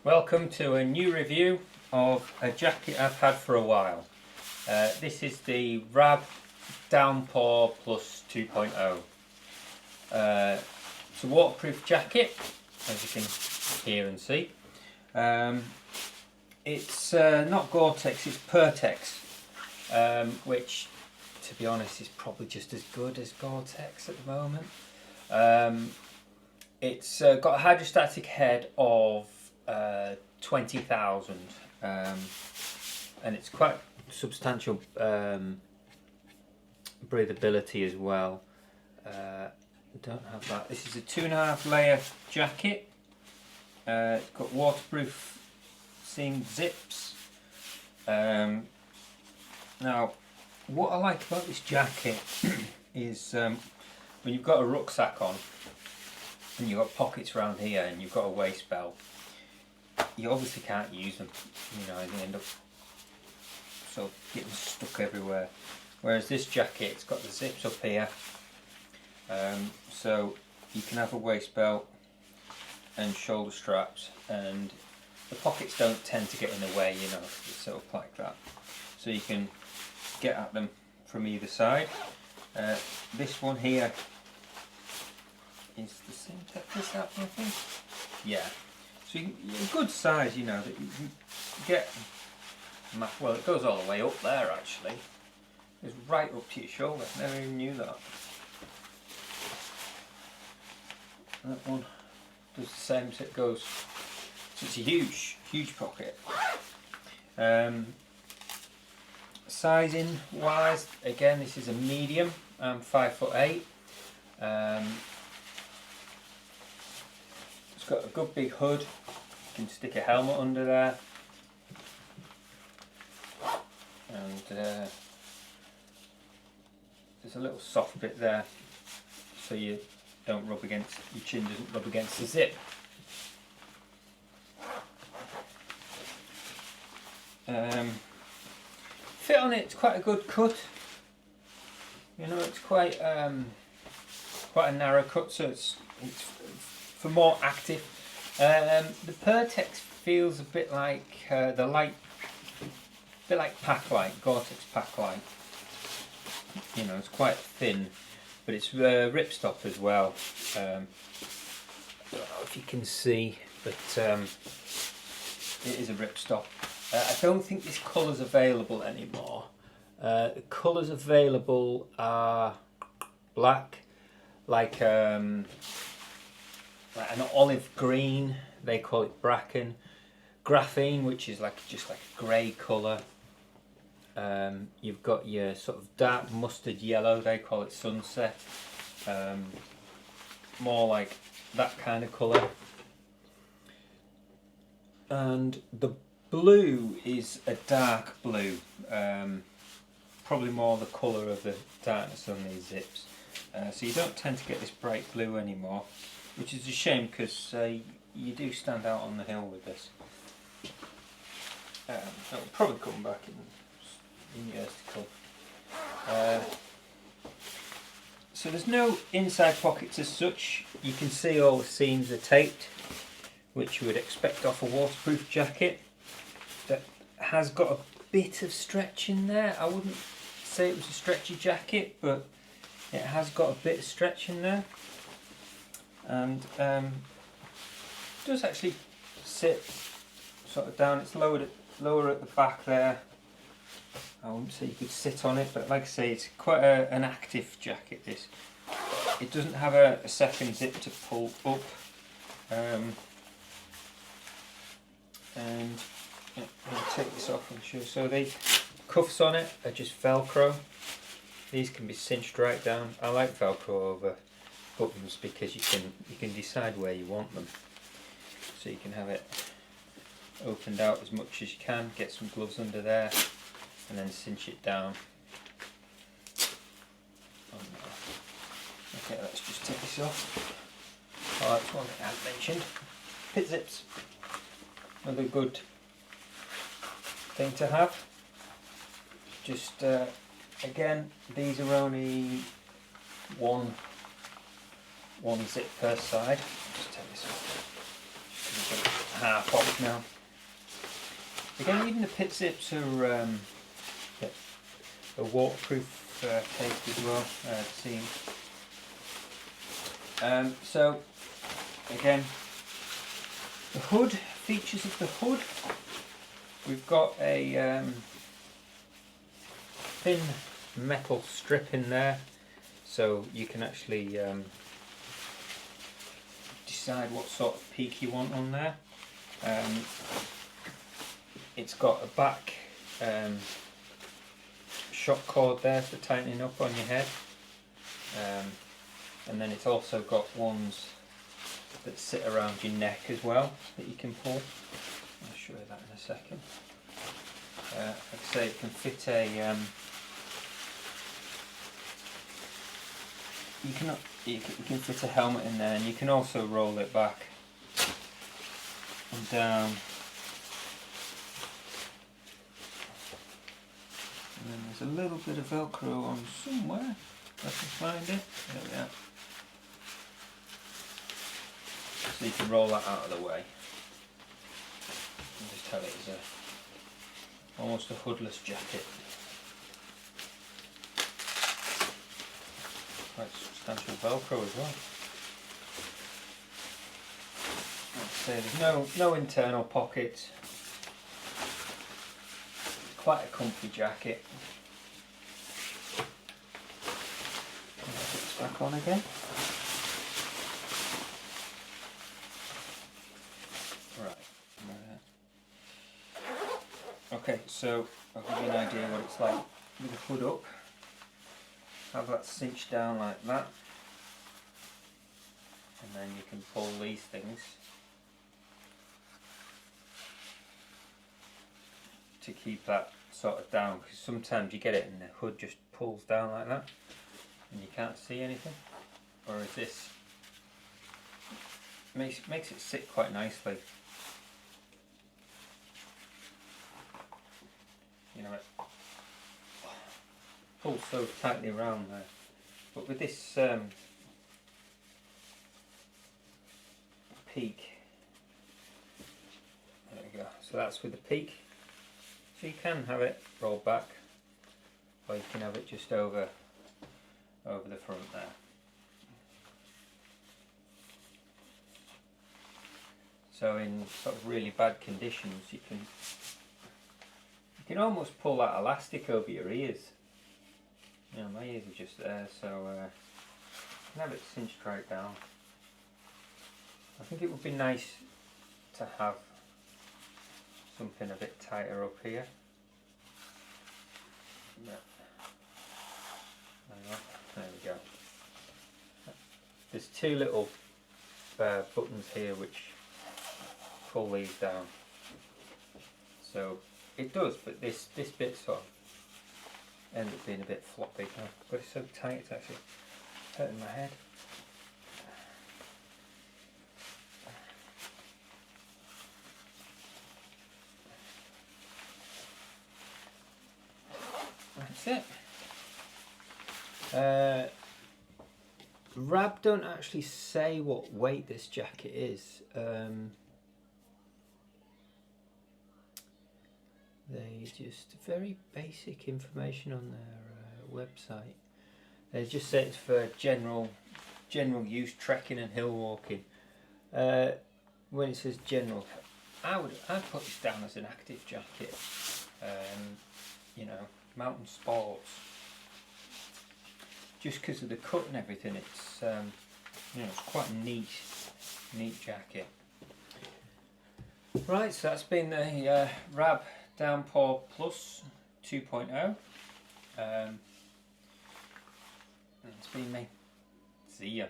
Welcome to a new review of a jacket I've had for a while. This is the RAB Downpour 2.0. It's a waterproof jacket, as you can hear and see. It's not Gore-Tex, it's Pertex, which, to be honest, is probably just as good as Gore-Tex at the moment. It's got a hydrostatic head of 20,000, and it's quite substantial breathability as well. Don't have that. This is a 2.5 layer jacket. It's got waterproof seam zips. Now, what I like about this jacket is when you've got a rucksack on and you've got pockets around here and you've got a waist belt, you obviously can't use them, you know, and you end up sort of getting stuck everywhere. Whereas this jacket, it's got the zips up here, so you can have a waist belt and shoulder straps, and the pockets don't tend to get in the way, you know, it's sort of like that. So you can get at them from either side. This one here is the same type as that one, I think. Yeah. So you're a good size, you know, that you can get. Well, it goes all the way up there actually. It's right up to your shoulder. Never even knew that. That one does the same, so it goes. So it's a huge pocket. Sizing wise, again, this is a medium. I'm 5'8". It's got a good big hood. You can stick a helmet under there, and there's a little soft bit there, so you don't rub against, your chin doesn't rub against the zip. Fit on it's quite a good cut. You know, it's quite a narrow cut, so it's for more active. The Pertex feels a bit like pack light, Gore-Tex pack light. You know, it's quite thin, but it's ripstop as well. I don't know if you can see, but it is a ripstop. I don't think this colour's available anymore. The colours available are black, like an olive green, they call it bracken, graphene, which is just like a grey colour. You've got your sort of dark mustard yellow, they call it sunset, more like that kind of colour. And the blue is a dark blue, probably more the colour of the darkness on these zips. So you don't tend to get this bright blue anymore, which is a shame, because you do stand out on the hill with this. It'll probably come back in years to come. So there's no inside pockets as such. You can see all the seams are taped, which you would expect off a waterproof jacket. That has got a bit of stretch in there. I wouldn't say it was a stretchy jacket, but it has got a bit of stretch in there, and it does actually sit sort of down. It's lower at the back there. I wouldn't say you could sit on it, but like I say, it's quite an active jacket. This, it doesn't have a second zip to pull up, and I'll take this off and show. So the cuffs on it are just Velcro. These can be cinched right down. I like Velcro over buttons because you can decide where you want them. So you can have it opened out as much as you can, get some gloves under there, and then cinch it down. Okay, let's just take this off. Oh, that's one thing I hadn't mentioned. Pit zips. Another good thing to have. Just again, these are only one zip per side. Just take this off. half off now. Again, even the pit zips are a waterproof tape as well, seam. So again, the hood, features of the hood, we've got a thin metal strip in there, so you can actually decide what sort of peak you want on there. It's got a back shock cord there for tightening up on your head, and then it's also got ones that sit around your neck as well that you can pull. I'll show you that in a second. Like I say, it can fit a you can fit a helmet in there, and you can also roll it back and down. And then there's a little bit of Velcro on somewhere. If I can find it. There we are. So you can roll that out of the way. And just have it as almost a hoodless jacket. Quite substantial Velcro as well. Like I say, there's no internal pockets. Quite a comfy jacket. Put this back on again. Okay, so I'll give you an idea what it's like with the hood up. Have that cinched down like that, and then you can pull these things to keep that sort of down, because sometimes you get it and the hood just pulls down like that and you can't see anything, whereas this makes it sit quite nicely. You know, it pulls so tightly around there. But with this peak, there we go. So that's with the peak. So you can have it rolled back, or you can have it just over the front there. So in sort of really bad conditions, you can almost pull that elastic over your ears. You know, my ears are just there, so you can have it cinched right down. I think it would be nice to have something a bit tighter up here. Yeah. There we go. There's two little buttons here which pull these down. So it does, but this bit sort of ends up being a bit floppy. But it's so tight, it's actually hurting my head. That's it. RAB don't actually say what weight this jacket is. They just very basic information on their website. They just say it's for general use, trekking and hill walking. When it says general, I'd put this down as an active jacket. You know, mountain sports. Just because of the cut and everything, it's you know, it's quite a neat jacket. Right, so that's been the RAB Downpour 2.0. It's been me. See ya.